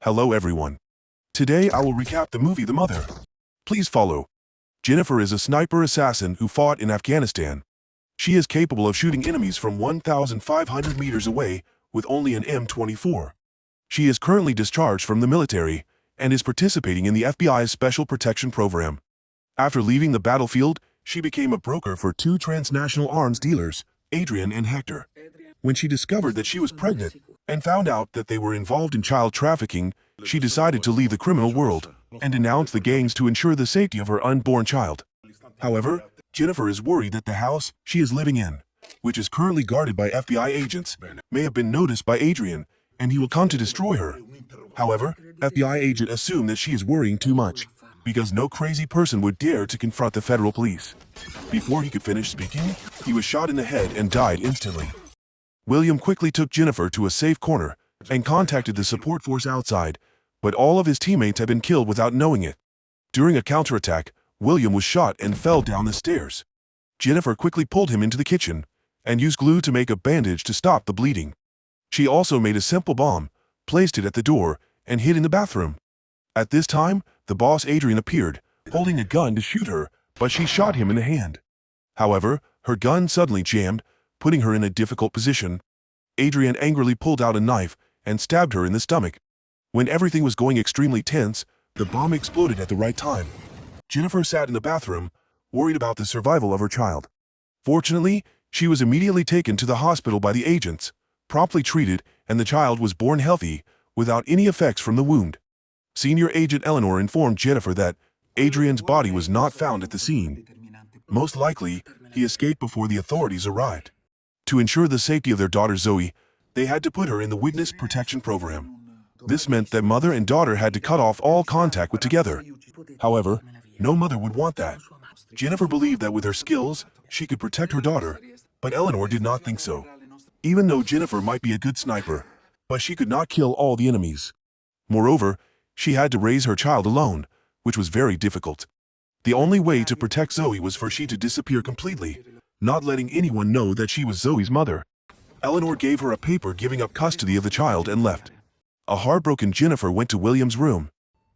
Hello everyone. Today I will recap the movie The Mother. Please follow. Jennifer is a sniper assassin who fought in Afghanistan. She is capable of shooting enemies from 1,500 meters away with only an M24. She is currently discharged from the military and is participating in the FBI's Special Protection Program. After leaving the battlefield, she became a broker for two transnational arms dealers, Adrian and Hector. When she discovered that she was pregnant and found out that they were involved in child trafficking, she decided to leave the criminal world and denounce the gangs to ensure the safety of her unborn child. However, Jennifer is worried that the house she is living in, which is currently guarded by FBI agents, may have been noticed by Adrian, and he will come to destroy her. However, FBI agent assumed that she is worrying too much, because no crazy person would dare to confront the federal police. Before he could finish speaking, he was shot in the head and died instantly. William quickly took Jennifer to a safe corner and contacted the support force outside, but all of his teammates had been killed without knowing it. During a counterattack, William was shot and fell down the stairs. Jennifer quickly pulled him into the kitchen and used glue to make a bandage to stop the bleeding. She also made a simple bomb, placed it at the door, and hid in the bathroom. At this time, the boss Adrian appeared, holding a gun to shoot her, but she shot him in the hand. However, her gun suddenly jammed, putting her in a difficult position. Adrian angrily pulled out a knife and stabbed her in the stomach. When everything was going extremely tense, the bomb exploded at the right time. Jennifer sat in the bathroom, worried about the survival of her child. Fortunately, she was immediately taken to the hospital by the agents, promptly treated, and the child was born healthy, without any effects from the wound. Senior Agent Eleanor informed Jennifer that Adrian's body was not found at the scene. Most likely, he escaped before the authorities arrived. To ensure the safety of their daughter Zoe, they had to put her in the Witness Protection Program. This meant that mother and daughter had to cut off all contact with together. However, no mother would want that. Jennifer believed that with her skills, she could protect her daughter, but Eleanor did not think so. Even though Jennifer might be a good sniper, but she could not kill all the enemies. Moreover, she had to raise her child alone, which was very difficult. The only way to protect Zoe was for she to disappear completely, not letting anyone know that she was Zoe's mother. Eleanor gave her a paper giving up custody of the child and left. A heartbroken Jennifer went to William's room.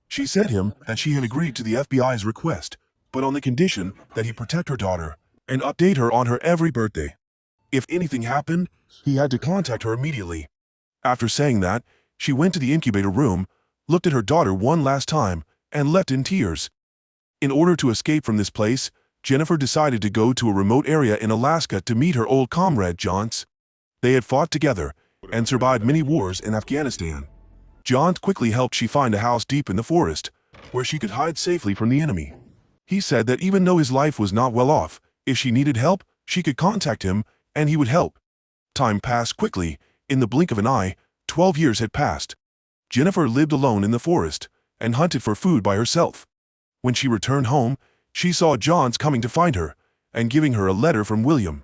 She said him that she had agreed to the FBI's request, but on the condition that he protect her daughter and update her on her every birthday. If anything happened, he had to contact her immediately. After saying that, she went to the incubator room, looked at her daughter one last time, and left in tears. In order to escape from this place, Jennifer decided to go to a remote area in Alaska to meet her old comrade Johns. They had fought together and survived many wars in Afghanistan. Johns quickly helped she find a house deep in the forest, where she could hide safely from the enemy. He said that even though his life was not well off, if she needed help, she could contact him, and he would help. Time passed quickly. In the blink of an eye, 12 years had passed. Jennifer lived alone in the forest and hunted for food by herself. When she returned home, she saw Johns coming to find her and giving her a letter from William.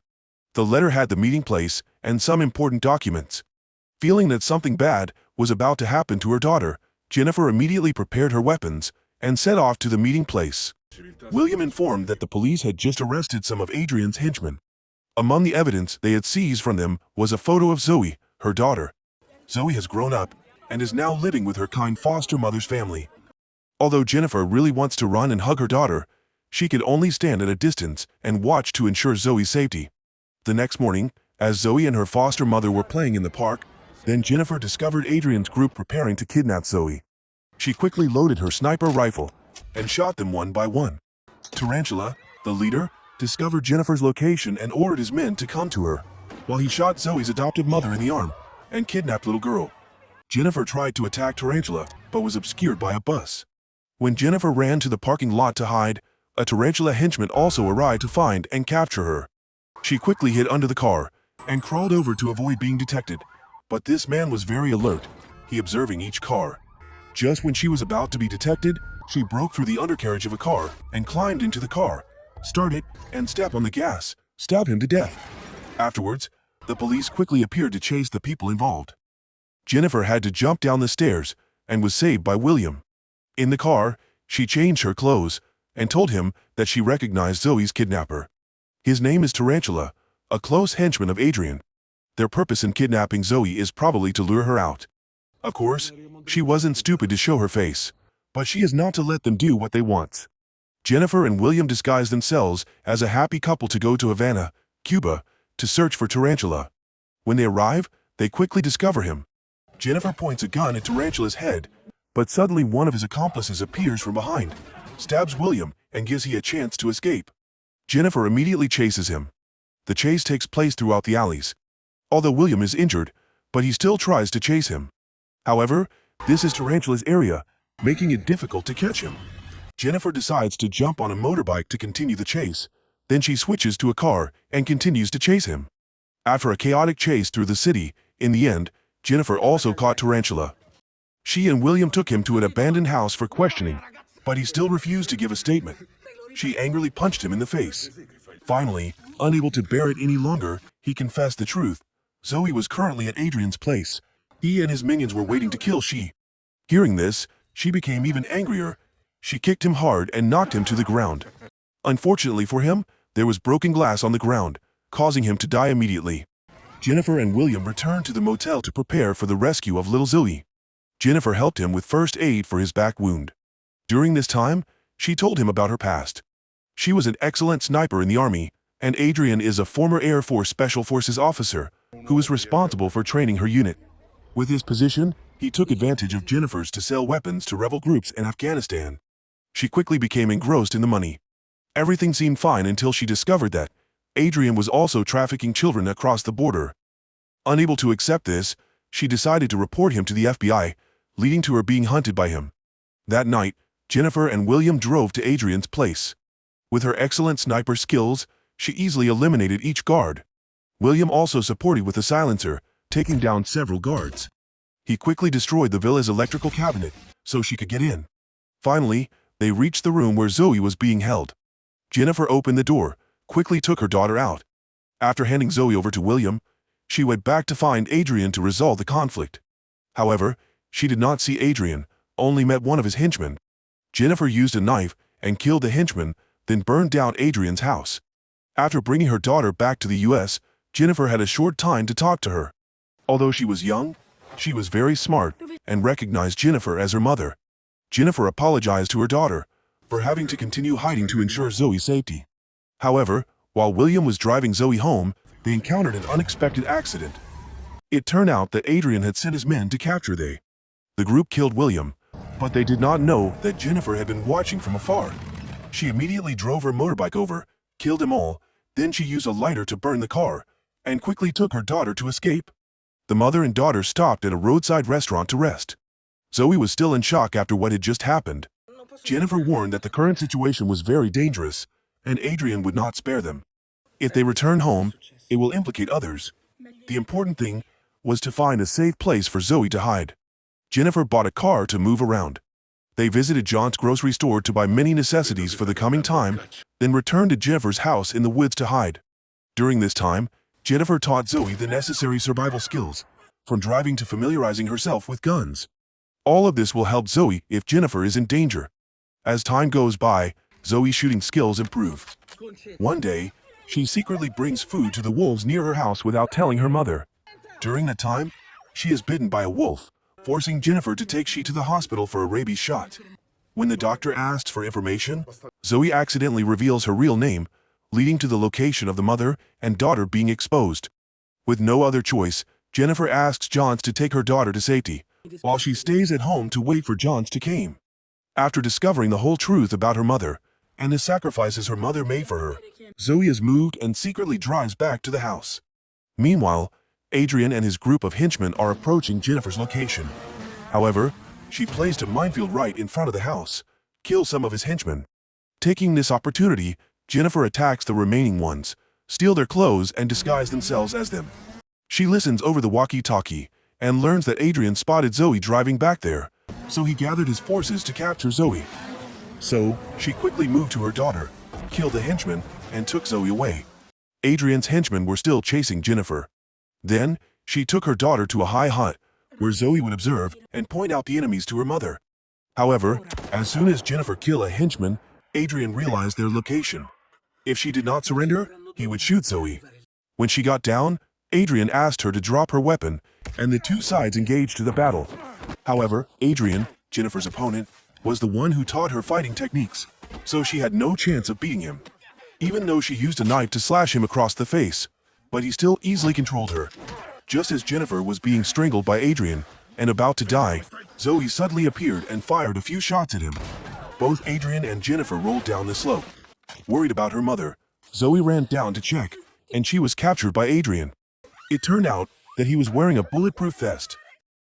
The letter had the meeting place and some important documents. Feeling that something bad was about to happen to her daughter, Jennifer immediately prepared her weapons and set off to the meeting place. William informed that the police had just arrested some of Adrian's henchmen. Among the evidence they had seized from them was a photo of Zoe, her daughter. Zoe has grown up and is now living with her kind foster mother's family. Although Jennifer really wants to run and hug her daughter, she could only stand at a distance and watch to ensure Zoe's safety. The next morning, as Zoe and her foster mother were playing in the park, then Jennifer discovered Adrian's group preparing to kidnap Zoe. She quickly loaded her sniper rifle and shot them one by one. Tarantula, the leader, discovered Jennifer's location and ordered his men to come to her, while he shot Zoe's adoptive mother in the arm and kidnapped little girl. Jennifer tried to attack Tarantula, but was obscured by a bus. When Jennifer ran to the parking lot to hide, a Tarantula henchman also arrived to find and capture her. She quickly hid under the car and crawled over to avoid being detected, but this man was very alert, he observing each car. Just when she was about to be detected, she broke through the undercarriage of a car and climbed into the car, started, and stepped on the gas, stabbed him to death. Afterwards, the police quickly appeared to chase the people involved. Jennifer had to jump down the stairs and was saved by William. In the car, she changed her clothes and told him that she recognized Zoe's kidnapper. His name is Tarantula, a close henchman of Adrian. Their purpose in kidnapping Zoe is probably to lure her out. Of course, She wasn't stupid to show her face, but she is not to let them do what they want. Jennifer and William disguise themselves as a happy couple to go to Havana, Cuba, to search for Tarantula. When they arrive, they quickly discover him. Jennifer points a gun at Tarantula's head, but suddenly one of his accomplices appears from behind, stabs William, and gives he a chance to escape. Jennifer immediately chases him. The chase takes place throughout the alleys. Although William is injured, but he still tries to chase him. However, this is Tarantula's area, making it difficult to catch him. Jennifer decides to jump on a motorbike to continue the chase. Then she switches to a car and continues to chase him. After a chaotic chase through the city, in the end, Jennifer also caught Tarantula. She and William took him to an abandoned house for questioning, but he still refused to give a statement. She angrily punched him in the face. Finally, unable to bear it any longer, he confessed the truth. Zoe was currently at Adrian's place. He and his minions were waiting to kill she. Hearing this, she became even angrier. She kicked him hard and knocked him to the ground. Unfortunately for him, there was broken glass on the ground, causing him to die immediately. Jennifer and William returned to the motel to prepare for the rescue of little Zoe. Jennifer helped him with first aid for his back wound. During this time, she told him about her past. She was an excellent sniper in the army, and Adrian is a former Air Force Special Forces officer who is responsible for training her unit. With his position, he took advantage of Jennifer's to sell weapons to rebel groups in Afghanistan. She quickly became engrossed in the money. Everything seemed fine until she discovered that Adrian was also trafficking children across the border. Unable to accept this, she decided to report him to the FBI, leading to her being hunted by him. That night, Jennifer and William drove to Adrian's place. With her excellent sniper skills, she easily eliminated each guard. William also supported with a silencer, taking down several guards. He quickly destroyed the villa's electrical cabinet, so she could get in. Finally, they reached the room where Zoe was being held. Jennifer opened the door, quickly took her daughter out. After handing Zoe over to William, she went back to find Adrian to resolve the conflict. However, she did not see Adrian, only met one of his henchmen. Jennifer used a knife and killed the henchman, then burned down Adrian's house. After bringing her daughter back to the U.S., Jennifer had a short time to talk to her. Although she was young, she was very smart and recognized Jennifer as her mother. Jennifer apologized to her daughter for having to continue hiding to ensure Zoe's safety. However, while William was driving Zoe home, they encountered an unexpected accident. It turned out that Adrian had sent his men to capture they. The group killed William, but they did not know that Jennifer had been watching from afar. She immediately drove her motorbike over, killed them all, then she used a lighter to burn the car, and quickly took her daughter to escape. The mother and daughter stopped at a roadside restaurant to rest. Zoe was still in shock after what had just happened. Jennifer warned that the current situation was very dangerous, and Adrian would not spare them. If they return home, it will implicate others. The important thing was to find a safe place for Zoe to hide. Jennifer bought a car to move around. They visited John's grocery store to buy many necessities for the coming time, then returned to Jennifer's house in the woods to hide. During this time, Jennifer taught Zoe the necessary survival skills, from driving to familiarizing herself with guns. All of this will help Zoe if Jennifer is in danger. As time goes by, Zoe's shooting skills improve. One day, she secretly brings food to the wolves near her house without telling her mother. During that time, she is bitten by a wolf, forcing Jennifer to take she to the hospital for a rabies shot. When the doctor asks for information, Zoe accidentally reveals her real name, leading to the location of the mother and daughter being exposed. With no other choice, Jennifer asks Johns to take her daughter to safety, while she stays at home to wait for Johns to come. After discovering the whole truth about her mother and the sacrifices her mother made for her, Zoe is moved and secretly drives back to the house. Meanwhile, Adrian and his group of henchmen are approaching Jennifer's location. However, she placed a minefield right in front of the house, kills some of his henchmen. Taking this opportunity, Jennifer attacks the remaining ones, steal their clothes and disguise themselves as them. She listens over the walkie-talkie and learns that Adrian spotted Zoe driving back there, so he gathered his forces to capture Zoe. So, she quickly moved to her daughter, killed the henchman, and took Zoe away. Adrian's henchmen were still chasing Jennifer. Then, she took her daughter to a high hut, where Zoe would observe and point out the enemies to her mother. However, as soon as Jennifer killed a henchman, Adrian realized their location. If she did not surrender, he would shoot Zoe. When she got down, Adrian asked her to drop her weapon, and the two sides engaged to the battle. However, Adrian, Jennifer's opponent, was the one who taught her fighting techniques, so she had no chance of beating him. Even though she used a knife to slash him across the face, but he still easily controlled her. Just as Jennifer was being strangled by Adrian and about to die, Zoe suddenly appeared and fired a few shots at him. Both Adrian and Jennifer rolled down the slope. Worried about her mother, Zoe ran down to check, and she was captured by Adrian. It turned out that he was wearing a bulletproof vest.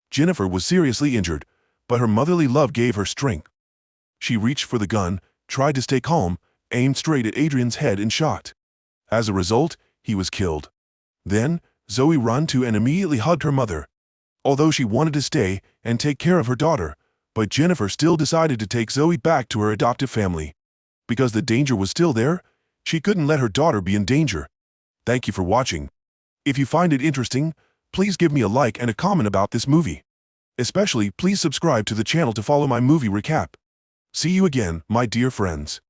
Jennifer was seriously injured, but her motherly love gave her strength. She reached for the gun, tried to stay calm, aimed straight at Adrian's head and shot. As a result, he was killed. Then, Zoe ran to and immediately hugged her mother. Although she wanted to stay and take care of her daughter, but Jennifer still decided to take Zoe back to her adoptive family. Because the danger was still there, she couldn't let her daughter be in danger. Thank you for watching. If you find it interesting, please give me a like and a comment about this movie. Especially, please subscribe to the channel to follow my movie recap. See you again, my dear friends.